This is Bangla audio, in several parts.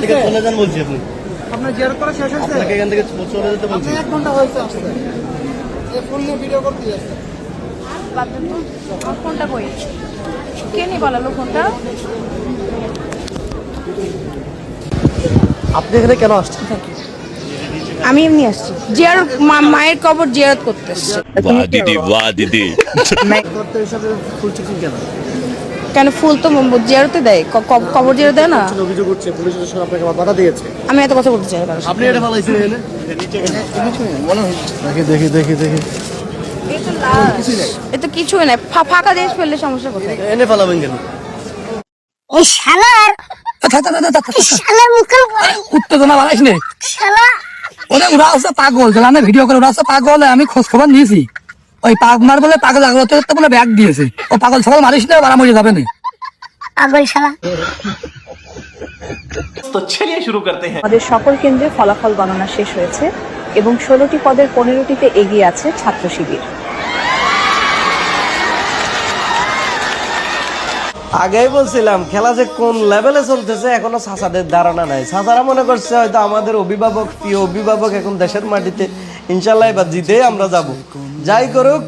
থেকে চলে যান বলছি আপনি। আপনার জিয়ারত করা শেষ হয়েছে? আপনাকে এখান থেকে চলে যেতে বলছি। 1 ঘন্টা হয়েছে আসতে। এই ফোন নিয়ে ভিডিও করতে যাচ্ছে। ফোনটা কই? কে নিয়ে পালালো ফোনটা? আপনি এখানে কেন আসছেন? আমি এমনি আসছি, মায়ের কবর জিয়ারত করতে আসছি। বাহ দিদি করতে হিসাবে ফুল চিকেন কেন? কেন, ফুল তো জিয়ারতে দেয়, কবর জিয়ারত দেয় না। অভিযোগ করছে পুলিশ স্টেশন আপনাকে বাধা দিয়েছে। আমি এত কথা বলতে চাই না। আপনি এটা ফালাইছেন এখানে? দেখি দেখি দেখি এ তো কিছুই নাই, ফাঁকা জিনিস ফেললে সমস্যা কোথায়? এনে ফালাবেন কেন? এই শালার মুখে উত্তেজনা বাড়াইস নে। ওরে ওরা আছে পাগল, জানে ভিডিও করে, ওরা আছে পাগল। আমি খোঁজ খবর নিয়েছি, ওই পাগমার বলে পাগল আগরতে বলে ব্যাগ দিয়েছে। ও পাগল সকাল মারিস না, বাড়া মরে যাবে না। পাগল শালা। তো চলিয়ে শুরু করতে হ্যাঁ। আমাদের সকল কেন্দ্রে ফলাফল গণনা শেষ হয়েছে এবং 16টি পদের 15টিতে এগিয়ে আছে ছাত্র শিবির। আগেই বলছিলাম খেলা যে কোন লেভেলে চলতেছে এখনো চাচাদের ধারণা নাই। চাচারা মনে করছে হয়তো আমাদের অভিভাবক, প্রিয় অভিভাবক এখন দেশের মাটিতে, ইনশাল্লাহ এবার জিতেই আমরা যাব। যাই করুক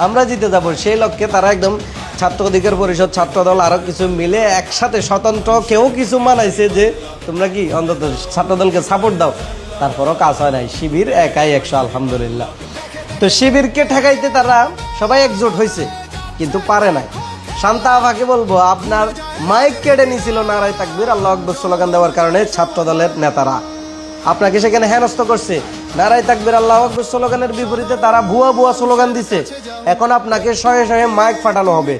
আমরা জিতে যাব, সেই লক্ষ্যে তারা একদম ছাত্র অধিকার পরিষদ, ছাত্রদল আরো কিছু মিলে একসাথে স্বতন্ত্র কেউ কিছু মানাইছে যে তোমরা কি অন্তত ছাত্রদলকে সাপোর্ট দাও। তারপরও কাজ হয় নাই, শিবির একাই 100 আলহামদুলিল্লাহ। তো শিবিরকে ঠেকাইতে তারা সবাই একজোট হয়েছে কিন্তু পারে নাই। শান্তা আভাকে বলবো, আপনার মাইক কেড়ে নিয়েছিল নারায়ে তাকবীর আল্লাহু আকবার স্লোগান দেওয়ার কারণে ছাত্র দলের নেতারা আপনাকে সেখানে হেনস্থ করছে। নারায়ে তাকবীর আল্লাহু আকবার স্লোগানের বিপরীতে তারা ভুয়া ভুয়া স্লোগান দিছে। এখন আপনাকে শয়ে শয়ে মাইক ফাটানো হবে।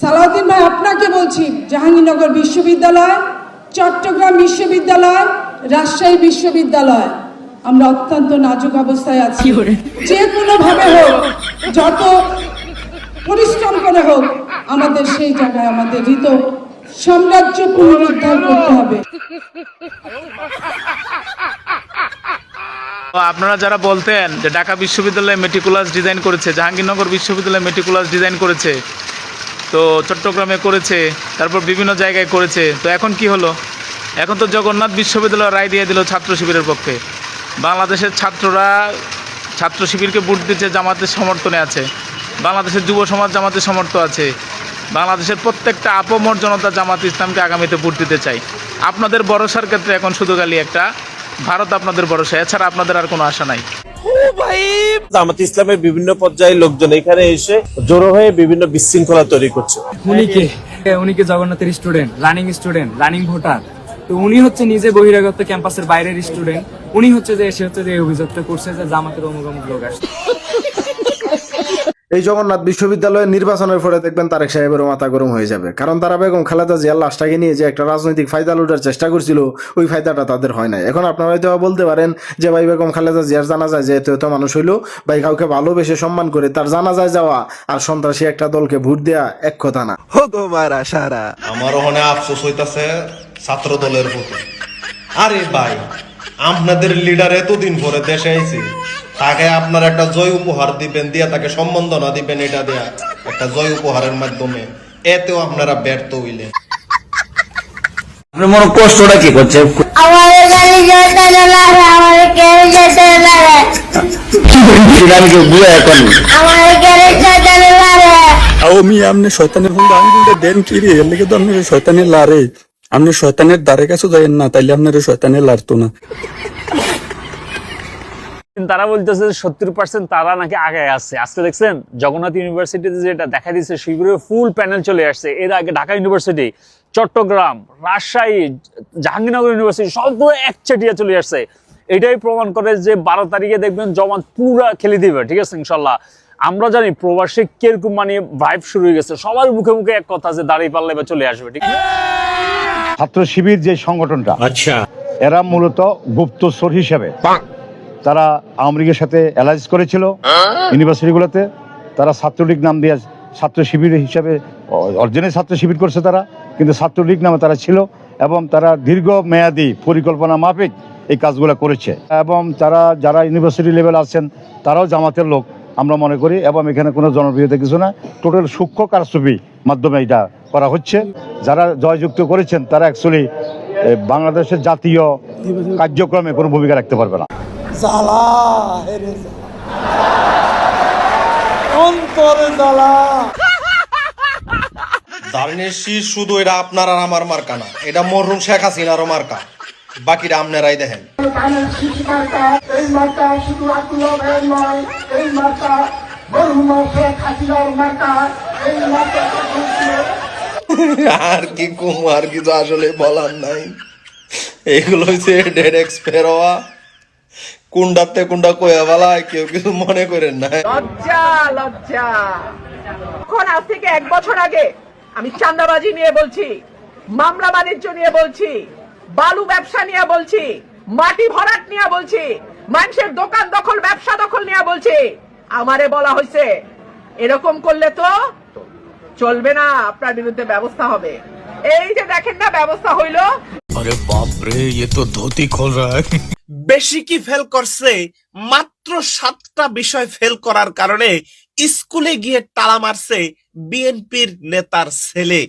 সালাউদ্দিন ভাই, আপনাকে বলছি, জাহাঙ্গীরনগর বিশ্ববিদ্যালয়, চট্টগ্রাম বিশ্ববিদ্যালয়, রাজশাহী বিশ্ববিদ্যালয় আমরা অত্যন্ত নাজুক অবস্থায় আছি। যে কোনোভাবে হোক, যত পরিশ্রম করে হোক, আমাদের সেই জায়গায় আমাদের হৃত সাম্রাজ্য পুনরুদ্ধার করতে হবে। আপনারা যারা বলতেন যে ঢাকা বিশ্ববিদ্যালয় মেটিকুলাস ডিজাইন করেছে, জাহাঙ্গীরনগর বিশ্ববিদ্যালয় মেটিকুলাস ডিজাইন করেছে, তো চট্টগ্রামে করেছে, তারপর বিভিন্ন জায়গায় করেছে, তো এখন কি হলো? এখন তো জগন্নাথ বিশ্ববিদ্যালয় রায় দিয়ে দিল ছাত্র শিবিরের পক্ষে। বাংলাদেশের ছাত্ররা ছাত্র শিবিরকে ভোট দিচ্ছে, জামাতের সমর্থনে আছে। বাংলাদেশের যুব সমাজ জামাতের সমর্থ আছে। বাংলাদেশের প্রত্যেকটা আপমর জনতা জামাত ইসলামকে আগামীতে ভোট দিতে চাই। আপনাদের ভরসার ক্ষেত্রে এখন শুধু খালি একটা ভারত আপনাদের ভরসা, এছাড়া আপনাদের আর কোনো আশা নাই। জামাত ইসলামের বিভিন্ন পর্যায়ে লোকজন এখানে এসে জড়ো হয়ে বিভিন্ন বিশৃঙ্খলা তৈরি করছে। উনি কি জগন্নাথের স্টুডেন্ট, রানিং ভোটার। তো উনি হচ্ছে নিজে বহিরাগত ক্যাম্পাসের বাইরের স্টুডেন্ট। উনি হচ্ছে যে এসে হচ্ছে যে অভিযোগটা করছে যে জামাতের অমুক অমুক লোক আসছে। এই জগন্নাথ বিশ্ববিদ্যালয়ের নির্বাচনের পরে দেখবেন তারেক সাহেবেরও মাথা গরম হয়ে যাবে, কারণ তারা বেগম খালেদা জিয়ার লাশটাকে নিয়ে যে একটা রাজনৈতিক ফায়দা লুটার চেষ্টা করছিল, ওই ফায়দাটা তাদের হয় নাই। এখন আপনারা হয়তো বলতে পারেন যে ভাই বেগম খালেদা জিয়ার জানাজায় যেহেতু এত মানুষ হইলো, ভাই কাউকে ভালোবেসে সম্মান করে তার জানাজায় যাওয়া আর সন্ত্রাসী একটা দলকে ভোট দেয়া এক কথা না। আমার ওখানে আফসোস হইতাছে ছাত্র দলের প্রতি। আরে ভাই, আপনাদের লিডার এতদিন পরে দেশে আইছে, তাকে আপনার একটা জয় উপহার দিবেন, দিয়া তাকে সম্বর্ধনা দিবেন, এটা দেয়া একটা জয় উপহারের মাধ্যমে, এতেও আপনারা ব্যর্থ হইলেন। আপনার মনে কষ্টটা কি করছে? শয়তানের ফোন দেন কি রে, এর লিগে তো আপনি শয়তানের লারে, আপনি শয়তানের দ্বারে কাছে যাইেন না, তাইলে আপনার শয়তানের লারতো না। তারা বলতেছে 70% তারা নাকি আগে আছে। আজকে দেখছেন জগন্নাথ ইউনিভার্সিটিতে যেটা দেখা দিচ্ছে, শিবিরের ফুল প্যানেল চলে আসছে। এর আগে ঢাকা ইউনিভার্সিটি, চট্টগ্রাম, রাজশাহী, জাহাঙ্গীরনগর ইউনিভার্সিটি সবগুলো একচেটিয়া চলে আসছে। এটাই প্রমাণ করে যে 12 তারিখে দেখবেন জমান পুরা খেলে দিবে, ঠিক আছে ইনশাল্লাহ। আমরা জানি প্রবাসী কিরকম মানে ভাইব শুরু হয়ে গেছে, সবার মুখে মুখে এক কথা যে দাঁড়িয়ে পারলে চলে আসবে, ঠিক আছে। ছাত্র শিবির যে সংগঠনটা, আচ্ছা, এরা মূলত গুপ্তচর হিসেবে তারা আওয়ামী লীগের সাথে অ্যালায়েন্স করেছিল ইউনিভার্সিটিগুলোতে। তারা ছাত্রলীগ নাম দিয়ে ছাত্র শিবির হিসেবে অরিজিনাল ছাত্র শিবির করছে তারা, কিন্তু ছাত্রলীগ নামে তারা ছিল এবং তারা দীর্ঘমেয়াদী পরিকল্পনা মাফিক এই কাজগুলো করেছে। এবং তারা যারা ইউনিভার্সিটি লেভেল আছেন তারাও জামাতের লোক আমরা মনে করি, এবং এখানে কোনো জনপ্রিয়তা কিছু না, টোটাল সূক্ষ্ম কারচুপির মাধ্যমে এটা করা হচ্ছে। যারা জয়যুক্ত করেছেন তারা অ্যাকচুয়ালি বাংলাদেশের জাতীয় কার্যক্রমে কোনো ভূমিকা রাখতে পারবে না। দাঁড়িয়ে শীষ শুধু এটা আপনার আর আমার মার্কা না, এটা মরহুম শেখ হাসিনারও মার্কা, বাকিটা আপনারাই দেখেন। আর কি কম, আর কিছু আসলে বলার নাই। এগুলো হচ্ছে ডেড এক্সপায়ার হওয়া, কুন্ডাতে কুন্ডা কয়া বেলায় কেউ কিছু মনে করেন না। লজ্জা লজ্জা। এখন আজ থেকে 1 বছর আগে আমি চাঁদাবাজি নিয়ে বলছি, মামলা বাণিজ্য নিয়ে বলছি, বালু ব্যবসা নিয়ে বলছি, মাটি ভরাট নিয়ে বলছি, মানুষের দোকান দখল ব্যবসা দখল নিয়ে বলছি। আমারে বলা হয়েছে এরকম করলে তো চলবে না, আপনার বিরুদ্ধে ব্যবস্থা হবে। এই যে দেখেন না ব্যবস্থা হইলো। अरे बाप रे, ये तो धोती खोल रहा है। বেশি কি ফেল করছে, মাত্র 7টা বিষয় ফেল করার কারণে স্কুলে গিয়ে তালা মারছে বিএনপির নেতার ছেলে।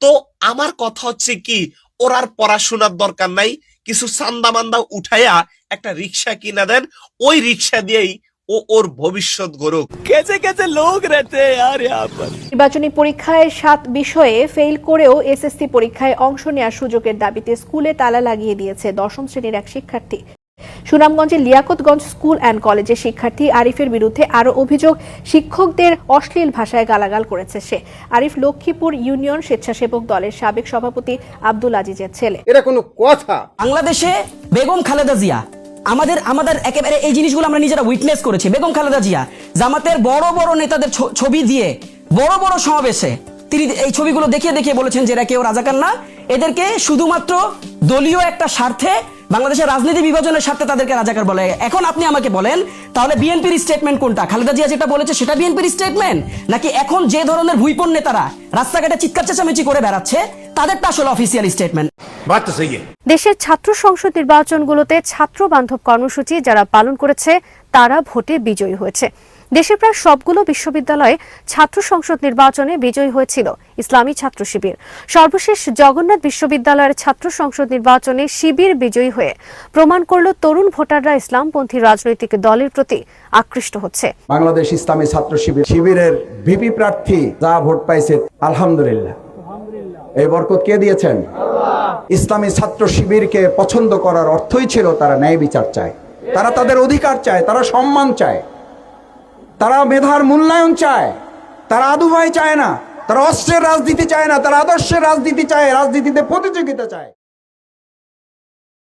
তো আমার কথা হচ্ছে কি, ওর আর পড়াশোনার দরকার নাই, কিছু চান্দা মান্দা উঠাইয়া একটা রিক্সা কিনা দেন, ওই রিক্সা দিয়েই ও ওর ভবিষ্যৎ গড়ুক। কেসে কেসে লোক রেতে यार यहाँ पर। নির্বাচনী পরীক্ষায় 7 বিষয়ে ফেল করেও এসএসসি পরীক্ষায় অংশ নেওয়ার সুযোগের দাবিতে স্কুলে তালা লাগিয়ে দিয়েছে 10ম শ্রেণীর এক শিক্ষার্থী। সুনামগঞ্জের লিয়াকতগঞ্জ স্কুল অ্যান্ড কলেজের শিক্ষার্থী আরিফের বিরুদ্ধে আরও অভিযোগ, শিক্ষকদের অশ্লীল ভাষায় গালাগাল করেছে সে। আরিফ লক্ষ্মীপুর ইউনিয়ন স্বেচ্ছাসেবক দলের সাবেক সভাপতি আব্দুল আজিজের ছেলে। এটা কোনো কথা? বাংলাদেশে বেগম খালেদা জিয়া আমাদের একেবারে এই জিনিসগুলো আমরা নিজেরা উইটনেস করেছি। বেগম খালেদা জিয়া জামাতের বড় বড় নেতাদের ছবি দিয়ে বড় বড় সমাবেশে তিনি এই ছবিগুলো দেখিয়ে বলেছেন যে এরা কেউ রাজাকার না, এদেরকে শুধুমাত্র দলীয় একটা স্বার্থে, বাংলাদেশের রাজনীতি বিভাজনের স্বার্থে তাদেরকে রাজাকার বলে। এখন আপনি আমাকে বলেন তাহলে বিএনপির স্টেটমেন্ট কোনটা? খালেদা জিয়া যেটা বলেছে সেটা বিএনপির স্টেটমেন্ট, নাকি এখন যে ধরনের ভুইপন নেতারা রাস্তাঘাটে চিৎকার চেঁচামেচি করে বেড়াচ্ছে তাদেরটা আসলে অফিসিয়াল স্টেটমেন্ট? দেশের ছাত্র সংসদ নির্বাচনগুলোতে ছাত্র বান্ধব কর্মসূচি যারা পালন করেছে তারা ভোটে বিজয়ী হয়েছে। দেশের প্রায় সবগুলো বিশ্ববিদ্যালয়ে ছাত্র সংসদ নির্বাচনে বিজয়ী হয়েছিল ইসলামী ছাত্র শিবির। সর্বশেষ জগন্নাথ বিশ্ববিদ্যালয়ের ছাত্র সংসদ নির্বাচনে শিবির বিজয়ী হয়ে প্রমাণ করল তরুণ ভোটাররা ইসলামপন্থী রাজনৈতিক দলের প্রতি আকৃষ্ট হচ্ছে। বাংলাদেশ ইসলামী ছাত্র শিবিরের ভিপি প্রার্থী যা ভোট পাইছে, আলহামদুলিল্লাহ, এই বরকত কে দিয়েছেন? ইসলামী ছাত্র শিবিরকে পছন্দ করার অর্থই ছিল তারা ন্যায় বিচার চায়, তারা তাদের অধিকার চায়, তারা সম্মান চায়, তারা মেধার মূল্যায়ন চায়, তারা আদুভাই চায় না, তারা অস্ত্রের রাজনীতি চায় না, তারা আদর্শের রাজনীতি চায়, রাজনীতিতে প্রতিযোগিতা চায়।